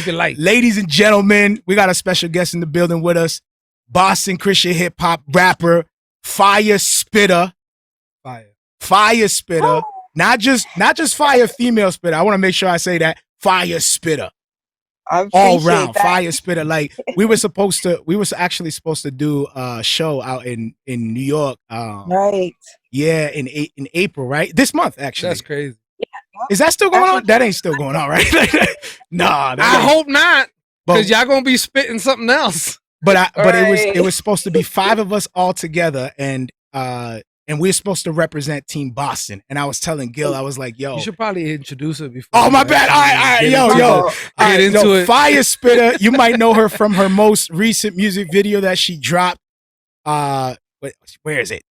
Keep it light. Ladies and gentlemen, we got a special guest in the building with us. Boston Christian hip hop rapper, Fire Spitter. Fire Spitter. Not just fire female spitter. I want to make sure I say that. Fire Spitter. All round that. Fire Spitter. Like we were actually supposed to do a show out in New York. Right. Yeah, in April, right? This month, actually. That's crazy. Yeah. Is that still going on? That ain't still going on, right? Nah. I hope not. Because y'all gonna be spitting something else. But it was supposed to be 5 of us all together, and we're supposed to represent Team Boston. And I was telling Gil, I was like, yo. You should probably introduce her before. Oh, my bad. All right. Get into it. Fire Spitter. You might know her from her most recent music video that she dropped. Where is it?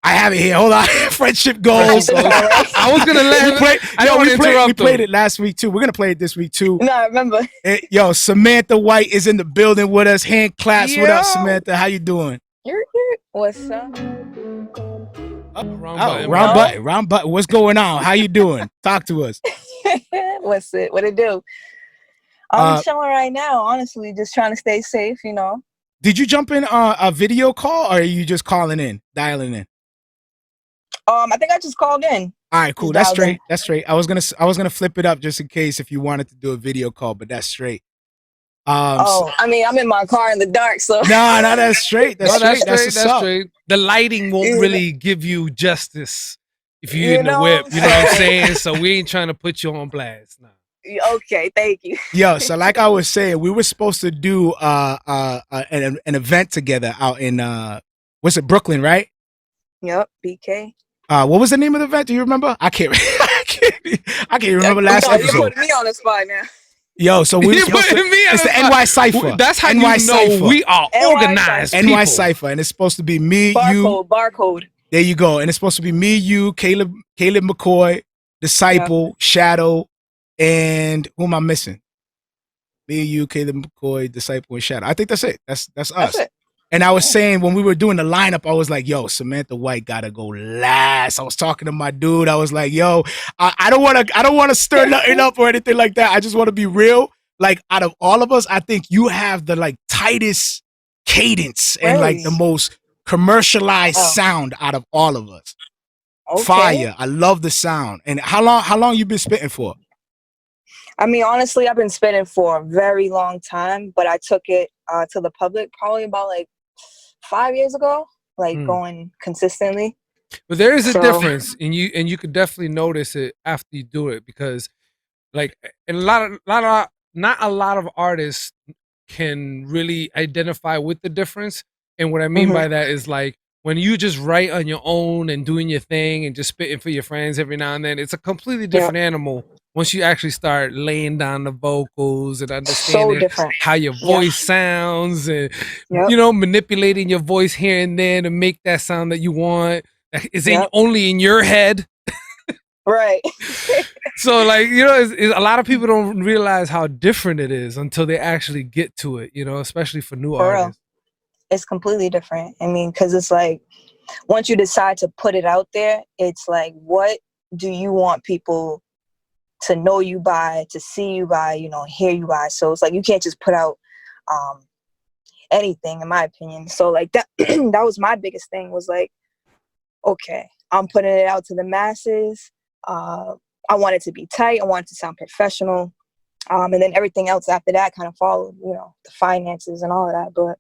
I have it here. Hold on. Friendship Goals. I was going to let him play. We played it last week, too. We're going to play it this week, too. No, I remember. Samantha White is in the building with us. Hand claps. What up, Samantha? How you doing? You're What's up? Wrong button. What's going on? How you doing? Talk to us. What it do? I'm chilling right now, honestly, just trying to stay safe, you know. Did you jump in a video call, or are you just dialing in? I think I just called in. All right, cool. That's straight. I was gonna flip it up just in case if you wanted to do a video call, but that's straight. I mean, I'm in my car in the dark, so. No, that's straight. That's straight. The lighting won't really give you justice if you're in the whip. You know what I'm saying? So we ain't trying to put you on blast. No. Okay, thank you. Yo, so like I was saying, we were supposed to do an event together out in what's it, Brooklyn, right? Yep, BK. What was the name of the event? Do you remember? I can't remember last episode. You're putting me on the spot now. Yo, so it's the NY Cypher. That's how NY you know Cypher. We are organized NY Cypher, and it's supposed to be me, Barcode. There you go. And it's supposed to be me, you, Caleb McCoy, Disciple, Shadow, and who am I missing? Me, you, Caleb McCoy, Disciple, and Shadow. I think that's it. That's us. That's it. And I was saying when we were doing the lineup, I was like, yo, Samantha White gotta go last. I was talking to my dude. I was like, yo, I don't wanna stir nothing up or anything like that. I just wanna be real. Like out of all of us, I think you have the like tightest cadence and like the most commercialized sound out of all of us. Okay. Fire. I love the sound. And how long you been spitting for? I mean, honestly, I've been spitting for a very long time, but I took it to the public probably about like 5 years ago, like going consistently. But there is a difference, and you could definitely notice it after you do it, because like not a lot of artists can really identify with the difference. And what I mean by that is like when you just write on your own and doing your thing and just spitting for your friends every now and then, it's a completely different animal. Once you actually start laying down the vocals and understanding how your voice sounds and, you know, manipulating your voice here and there to make that sound that you want. It's only in your head. Right. So, like, you know, a lot of people don't realize how different it is until they actually get to it, you know, especially for new artists. It's completely different. I mean, because it's like, once you decide to put it out there, it's like, what do you want people to know you by, to see you by, you know, hear you by? So it's like, you can't just put out anything, in my opinion. So like that was my biggest thing, was like, okay, I'm putting it out to the masses. I want it to be tight. I want it to sound professional. And then everything else after that kind of followed, you know, the finances and all of that. But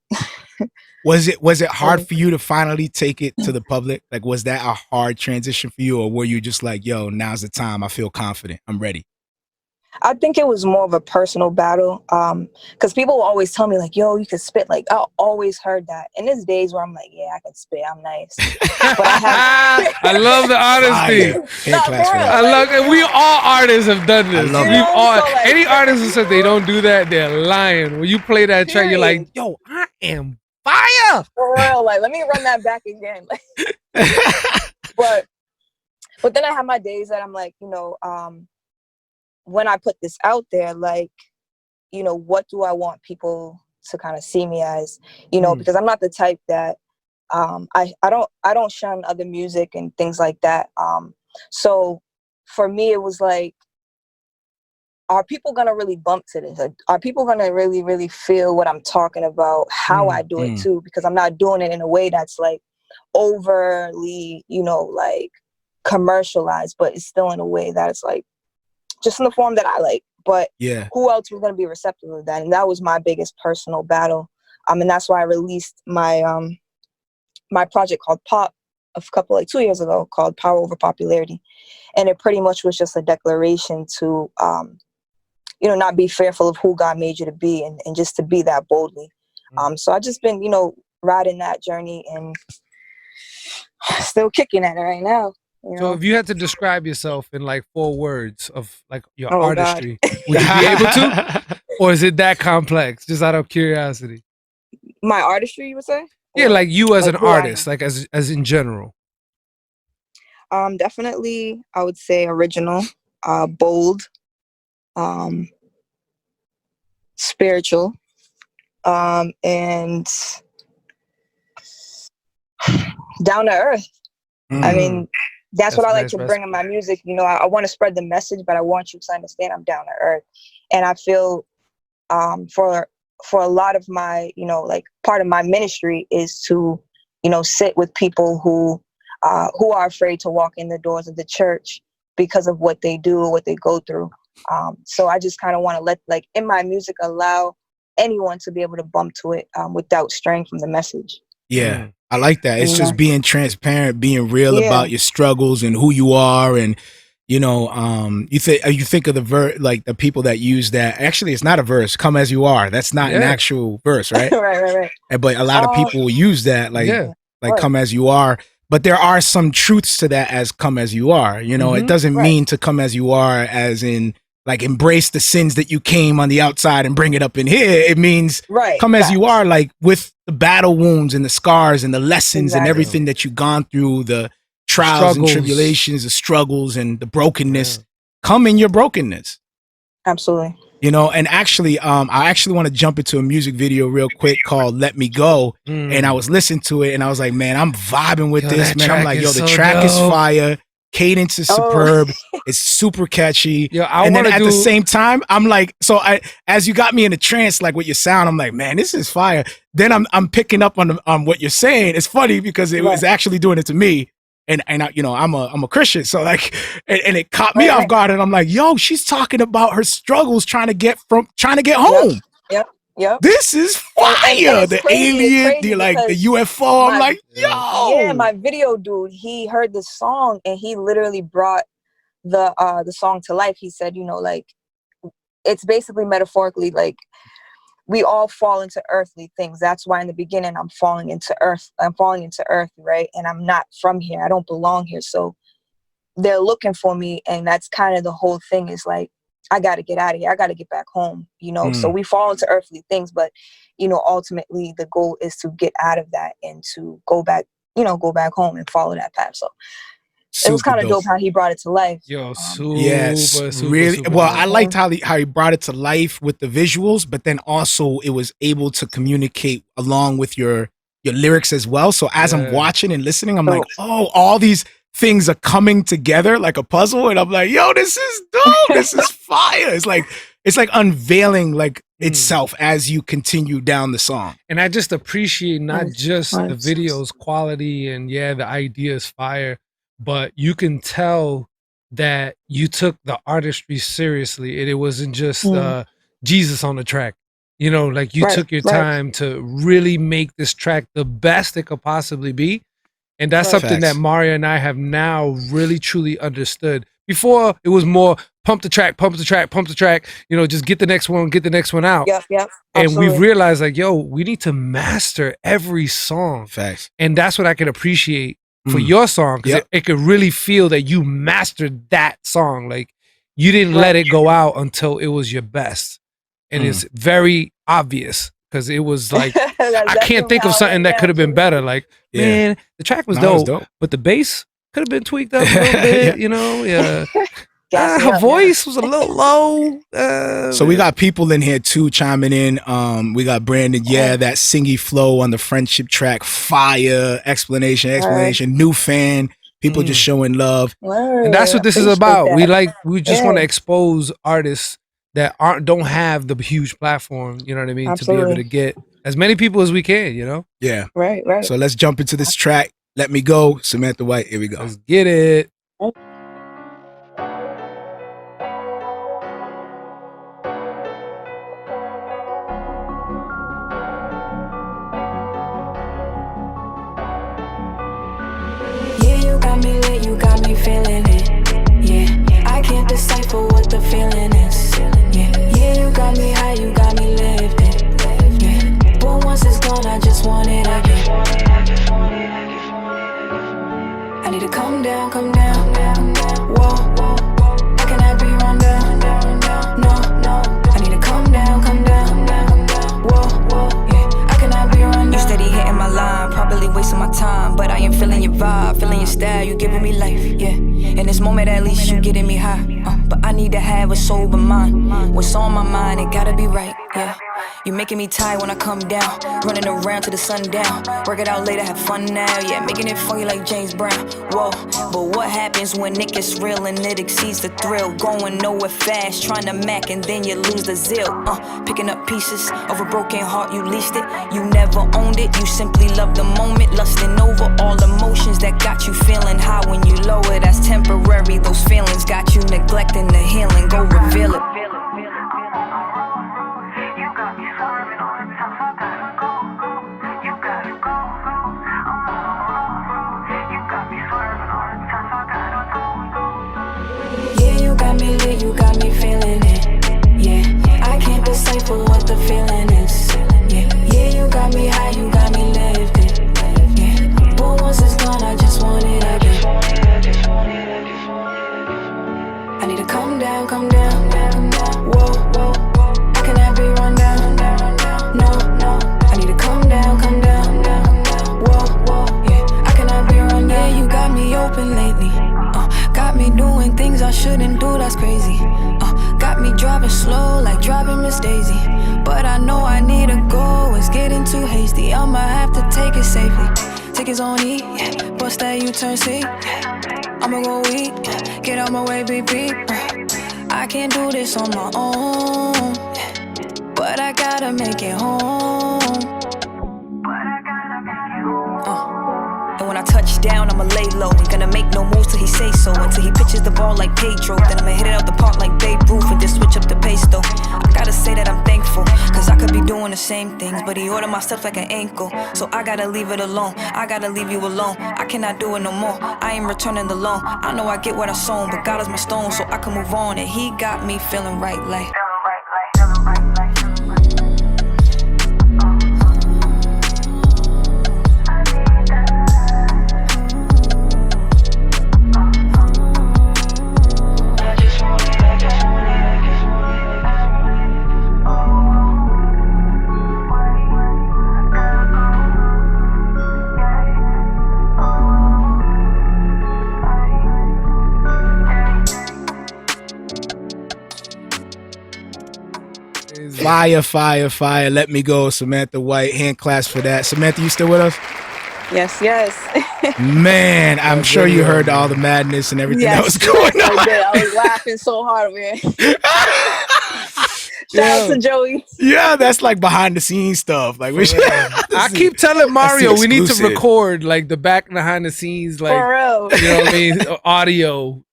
was it hard for you to finally take it to the public? Like, was that a hard transition for you, or were you just like, yo, now's the time, I feel confident, I'm ready? I think it was more of a personal battle, because people will always tell me like, yo, you can spit. Like, I always heard that. And there's days where I'm like, yeah, I can spit, I'm nice. But I love the honesty. I love it. We all artists have done this. Any artist who says they don't do that, they're lying. When you play that track, you're like, yo, I am fire. For real, like, let me run that back again. But then I have my days that I'm like, you know, when I put this out there, like, you know, what do I want people to kind of see me as, you know, because I'm not the type that I don't shun other music and things like that. So for me, it was like, are people gonna really bump to this? Are people gonna really, really feel what I'm talking about, how I do it too? Because I'm not doing it in a way that's like overly, you know, like commercialized, but it's still in a way that it's like just in the form that I like. But who else was gonna be receptive of that? And that was my biggest personal battle. And that's why I released my my project called Pop a couple, like 2 years ago, called Power Over Popularity. And it pretty much was just a declaration to you know, not be fearful of who God made you to be, and just to be that boldly. So I just been, you know, riding that journey and still kicking at it right now. You know? So if you had to describe yourself in like 4 words of like your Oh, artistry, would you be able to? Or is it that complex? Just out of curiosity. My artistry, you would say? Yeah, like you as like an artist, like as in general. Definitely, I would say original, bold, spiritual, and down to earth. I mean, that's what I like to bring in my music. You know, I want to spread the message, but I want you to understand I'm down to earth. And I feel for a lot of my, you know, like part of my ministry is to, you know, sit with people who are afraid to walk in the doors of the church because of what they do, what they go through. So I just kind of want to let, like, in my music, allow anyone to be able to bump to it without straying from the message. Yeah, I like that. It's just being transparent, being real about your struggles and who you are. And, you know, you think of the like the people that use that. Actually, it's not a verse, come as you are. That's not an actual verse, right? right. But a lot of people use that, like come as you are. But there are some truths to that as come as you are. You know, it doesn't mean to come as you are as in like embrace the sins that you came on the outside and bring it up in here. It means come as you are, like with the battle wounds and the scars and the lessons and everything that you've gone through, the trials and tribulations, the struggles and the brokenness. Come in your brokenness. Absolutely. You know, and actually, I actually want to jump into a music video real quick called Let Me Go. And I was listening to it and I was like, man, I'm vibing with this, man. I'm like, yo, the track is fire. Cadence is superb. It's super catchy. And then at the same time, I'm like, so as you got me in a trance, like with your sound, I'm like, man, this is fire. Then I'm picking up on what you're saying. It's funny because it was actually doing it to me. And I, you know, I'm a Christian, so like, and it caught me off guard. And I'm like, yo, she's talking about her struggles trying to get home. Yep. This is fire. The alien, the UFO. I'm like, yo. Yeah, my video dude, he heard the song and he literally brought the song to life. He said, you know, like, it's basically metaphorically like we all fall into earthly things. That's why in the beginning I'm falling into earth, right? And I'm not from here. I don't belong here. So they're looking for me, and that's kind of the whole thing, is like, I got to get out of here. I got to get back home, you know? So we fall into earthly things, but, you know, ultimately the goal is to get out of that and to go back home and follow that path. So it was kind of dope how he brought it to life. Yo, super, really. Super well, dope. I liked how he brought it to life with the visuals, but then also it was able to communicate along with your lyrics as well. So as I'm watching and listening, I'm like, oh, all these things are coming together like a puzzle, and I'm like, yo, this is dope. This is fire. It's like unveiling like itself as you continue down the song. And I just appreciate not just the video's quality and the idea is fire, but you can tell that you took the artistry seriously, and it wasn't just Jesus on the track. You know, like you took your time to really make this track the best it could possibly be. And that's something that Marrio and I have now really truly understood. Before, it was more pump the track, you know, just get the next one out. Yep. And we've realized, like, yo, we need to master every song. Facts. And that's what I can appreciate for your song, because it could really feel that you mastered that song. Like, you didn't let it go out until it was your best. And it's very obvious, because it was like, I can't think of something that could have been better. Like, man, the track was dope, but the bass could have been tweaked up a little bit, you know? Her voice was a little low. So we got people in here too chiming in. We got Brandon, that singy flow on the friendship track, fire, explanation, new fan. People just showing love. And that's what this is about. We just want to expose artists that don't have the huge platform, you know what I mean, to be able to Absolutely. get as many people as we can, you know? Yeah. Right. So let's jump into this track. Let Me Go, Samantha White. Here we go. Let's get it. Yeah, you got me lit, you got me feeling it. Yeah, I can't decipher what the feeling is. Yeah, you got me high, you got me lifted. Yeah, but once it's gone, I just want it again. I need to come down, whoa. I cannot be run down, no. I need to come down, whoa. Yeah, I cannot be run down. You steady hitting my line, probably wasting my time, but I am feeling your vibe, feeling your style, you giving me life, yeah. In this moment, at least you getting me high, but I need to have a sober mind. What's on my mind, it gotta be right, yeah. You making me tired when I come down, running around to the sundown. Work it out later, have fun now, yeah. Making it funky like James Brown, whoa. But what happens when it gets real and it exceeds the thrill? Going nowhere fast, trying to mac and then you lose the zeal. Picking up pieces of a broken heart, you leased it. You never owned it, you simply loved the moment. Lusting over all emotions that got you feeling high when you lower. That's temporary, those feelings got you neglecting the healing. Go reveal it. Yeah, you got me lit, you got me feeling it. Yeah, I can't decipher what the feeling is. Yeah, you got me high, you got me lifted. Yeah, but once it's gone, I just want it again. I need to come down, whoa. I cannot be run down, no. I need to come down, whoa. Yeah, I cannot be run down. Yeah, you got me open lately. Got me doing things I shouldn't do, that's crazy. Got me driving slow like driving Miss Daisy. But I know I need to go, it's getting too hasty. I'ma have to take it safely. Tickets on E, bust that U-turn C. I'ma go eat, get out my way, baby. I can't do this on my own, but I gotta make it home. And when I touch down, I'ma lay low. Ain't gonna make no moves till he say so. Until he pitches the ball like Pedro. Then I'ma hit it out the park like Babe Ruth and just switch up the pace though. I gotta say that I'm thankful, cause I could be doing the same things, but he ordered my steps like an ankle. So I gotta leave it alone, I gotta leave you alone. I cannot do it no more, I ain't returning the loan. I know I get what I sown, but God is my stone, so I can move on. And he got me feeling right like Fire. Let Me Go, Samantha White. Hand clasp for that. Samantha, you still with us? Yes. Man, I'm sure you heard all the madness and everything that was going on. I did. I was laughing so hard, man. Shout out to Joey. Yeah, that's like behind the scenes stuff. Like I keep telling Mario we need to record like the back behind the scenes, like for real. You know what I mean, audio.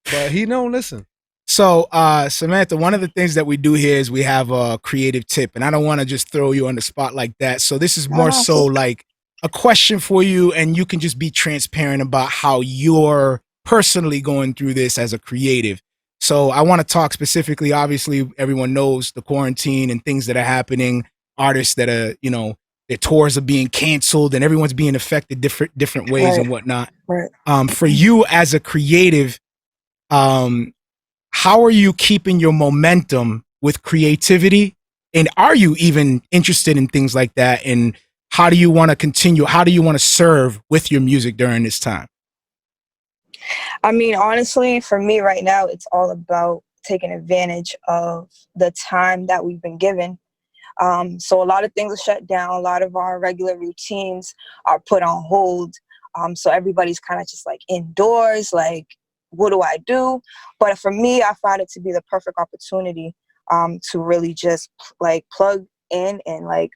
But he don't listen. So, Samantha, one of the things that we do here is we have a creative tip, and I don't want to just throw you on the spot like that. So this is more so like a question for you, and you can just be transparent about how you're personally going through this as a creative. So I want to talk specifically, obviously, everyone knows the quarantine and things that are happening, artists that are, you know, their tours are being canceled and everyone's being affected different ways and whatnot. Right. For you as a creative, how are you keeping your momentum with creativity? And are you even interested in things like that? And how do you want to continue? How do you want to serve with your music during this time? I mean, honestly, for me right now, it's all about taking advantage of the time that we've been given. So a lot of things are shut down. A lot of our regular routines are put on hold. So everybody's kind of just like indoors, like, what do I do? But for me, I found it to be the perfect opportunity to really just like plug in and like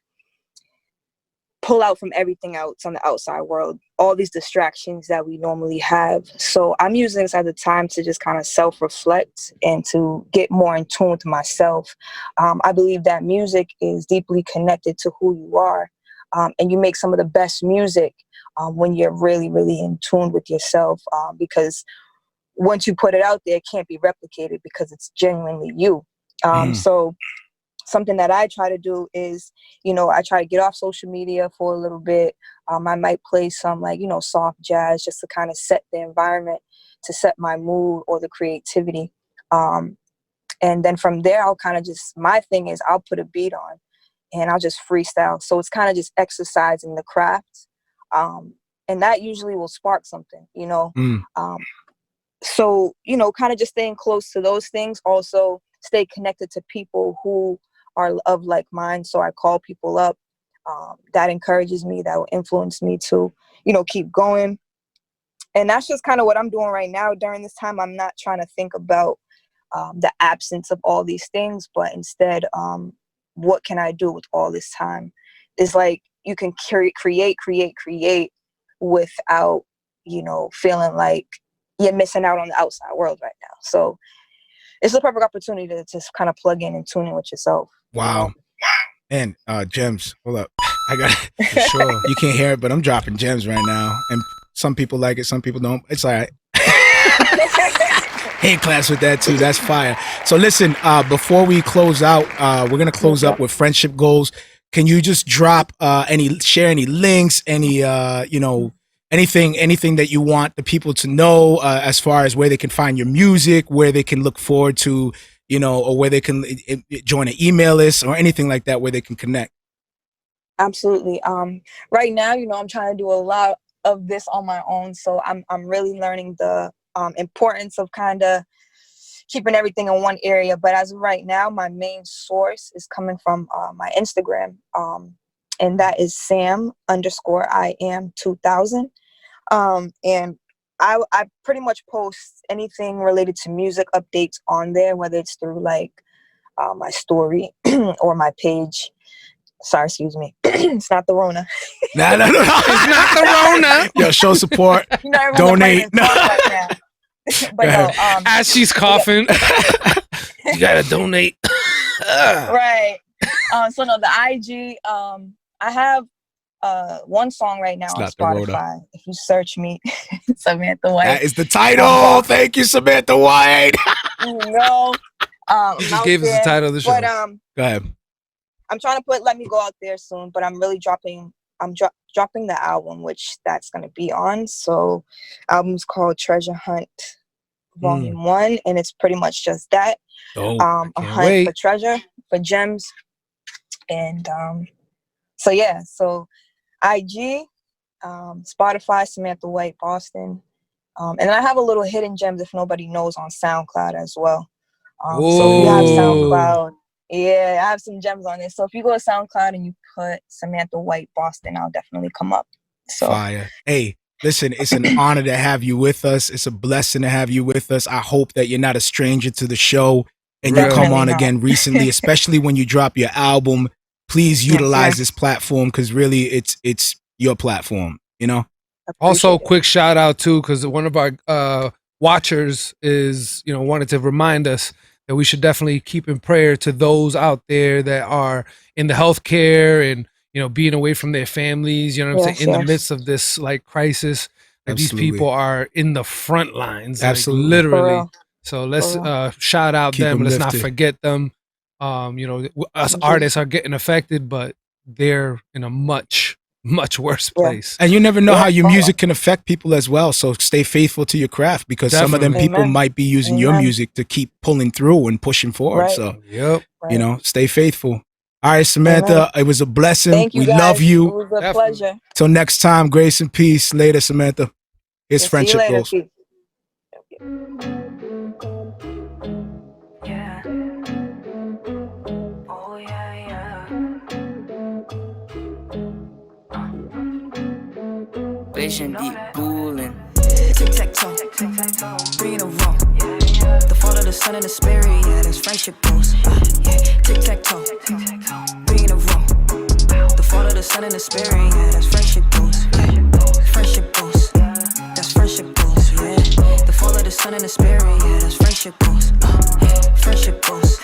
pull out from everything else on the outside world, all these distractions that we normally have. So I'm using this as a time to just kind of self-reflect and to get more in tune with myself. I believe that music is deeply connected to who you are, and you make some of the best music when you're really, really in tune with yourself, because once you put it out there, it can't be replicated because it's genuinely you. So something that I try to do is, I try to get off social media for a little bit. I might play some like, soft jazz just to kind of set the environment, to set my mood or the creativity. And then from there, I'll kind of just, my thing is I'll put a beat on and I'll just freestyle. So it's kind of just exercising the craft. And that usually will spark something, So, kind of just staying close to those things. Also stay connected to people who are of like mind. So I call people up. That encourages me, that will influence me to, keep going. And that's just kind of what I'm doing right now during this time. I'm not trying to think about the absence of all these things, but instead, what can I do with all this time? It's like you can create without, feeling like you're missing out on the outside world right now. So it's a perfect opportunity to just kind of plug in and tune in with yourself. Wow. And gems. Hold up. I got it. For sure. You can't hear it, but I'm dropping gems right now. And some people like it, some people don't. It's all right. Hand claps with that too. That's fire. So listen, before we close out, we're gonna close up with friendship goals. Can you just drop share any links, any anything that you want the people to know as far as where they can find your music, where they can look forward to, or where they can join an email list or anything like that, where they can connect? Absolutely. Right now, I'm trying to do a lot of this on my own. So I'm really learning the importance of kind of keeping everything in one area. But as of right now, my main source is coming from my Instagram. And that is Sam_I am2000. And I pretty much post anything related to music updates on there, whether it's through like my story or my page. Sorry, excuse me. It's not the Rona. No. It's not the Rona. Yo, show support. Donate. Right but no, as she's coughing, you gotta donate. Right. So no, the IG. I have one song right now on Spotify. If you search me, Samantha White. That is the title. Thank you, Samantha White. You just gave us the title of the show. But go ahead. I'm trying to put Let Me Go out there soon, but I'm really dropping the album, which that's going to be on. So album's called Treasure Hunt Volume 1, and it's pretty much just that. A hunt for treasure, for gems. And so IG, Spotify, Samantha White, Boston. And then I have a little hidden gems if nobody knows on SoundCloud as well. So if you have SoundCloud, I have some gems on it. So if you go to SoundCloud and you put Samantha White Boston, I'll definitely come up. So fire. Hey, listen, it's an honor to have you with us. It's a blessing to have you with us. I hope that you're not a stranger to the show and you come on again recently, especially when you drop your album. Please utilize this platform because really it's your platform, Also, quick shout out too, because one of our watchers is, wanted to remind us that we should definitely keep in prayer to those out there that are in the healthcare and, being away from their families, in the midst of this like crisis. Like these people are in the front lines, absolutely, like, literally. So let's shout out them. Let's not forget them. Us artists are getting affected, but they're in a much worse place. And you never know how your music can affect people as well. So stay faithful to your craft because some of them people might be using your music to keep pulling through and pushing forward. So, stay faithful. All right, Samantha, it was a blessing. Thank you, we guys. love you. It was a pleasure. Till next time, grace and peace. Later, Samantha. Here's Friendship Goals. Vision deep cooling. Tic tac toe, 3 in a row. The fall of the sun and the spirit, yeah, that's friendship goals. Yeah, tic-tac-toe, 3 in a row. The fall of the sun and the spirit, yeah, that's friendship goals. Friendship goals, that's friendship goals, yeah. The fall of the sun and the spirit, yeah, that's friendship goals. Friendship goals,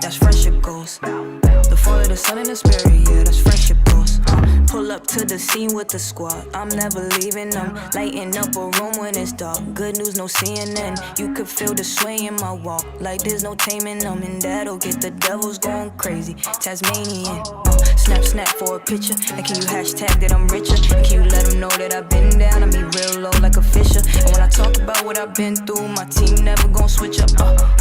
that's friendship goals. The fall of the sun and the spirit, yeah, that's friendship goals. Pull up to the scene with the squad, I'm never leaving them. Lighting up a room when it's dark, good news, no CNN. You could feel the sway in my walk, like there's no taming them. And that'll get the devils going crazy, Tasmanian. Snap, snap for a picture, and can you hashtag that I'm richer? And can you let them know that I've been down, I be real low like a fisher. And when I talk about what I've been through, my team never gon' switch up.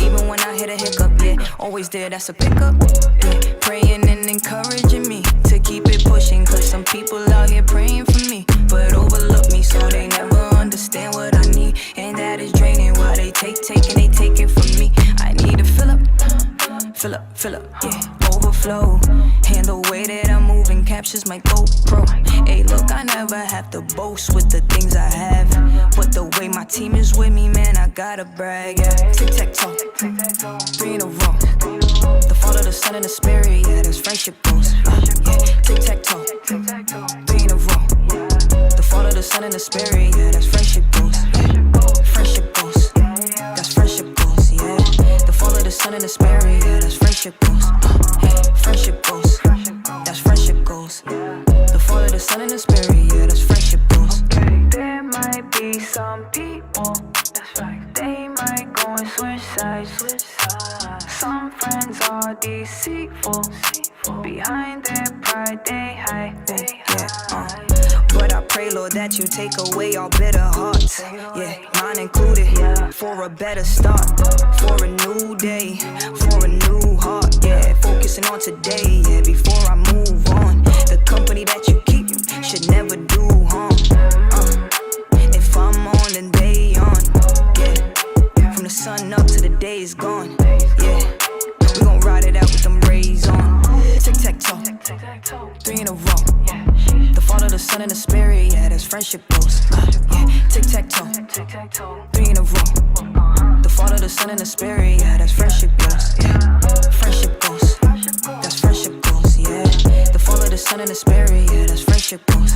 Even when I hit a hiccup, yeah, always there, that's a pickup. Yeah, praying and encouraging me to keep it pushing, cause some people out here praying for me, but overlook me, so they never understand what I need. And that is draining, while they take and they take it from me. I need to fill up, yeah, overflow. And the way that I'm moving captures my GoPro. Hey, look, I never have to boast with the things I have, but the way my team is with me, man, I gotta brag, yeah. Tic-tac-toe, 3 in a row. The fall of the sun and the spirit, yeah, that's friendship goals. Yeah, tic-tac-toe, 3 in a row. The fall of the sun and the spirit, yeah, that's friendship goals. Friendship goals, that's friendship goals, yeah. The fall of the sun and the spirit, yeah, that's friendship goals. Friendship goals, that's friendship goals. The fall of the sun and the spirit, yeah, that's friendship goals. There might be some people, that's right, they might go and switch sides. Some friends are deceitful, behind their pride they hide. But I pray, Lord, that you take away all bitter hearts, yeah, mine included, for a better start, for a new day, for a new heart, yeah, focusing on today, yeah, before I move on. The company that you keep should never do harm. If I'm on, then they on, yeah, from the sun up to the day is gone, yeah, we gon' ride it out with them rays on. Tic-tac-toe, 3 in a row. The fall of the sun and the spirit, yeah, that's friendship goals. Yeah, tic-tac-toe, 3 in a row. The fall of the sun and the spirit, yeah, that's friendship goals. Yeah, friendship goals, that's friendship goals, yeah. The fall of the sun and the spirit, yeah, that's friendship goals.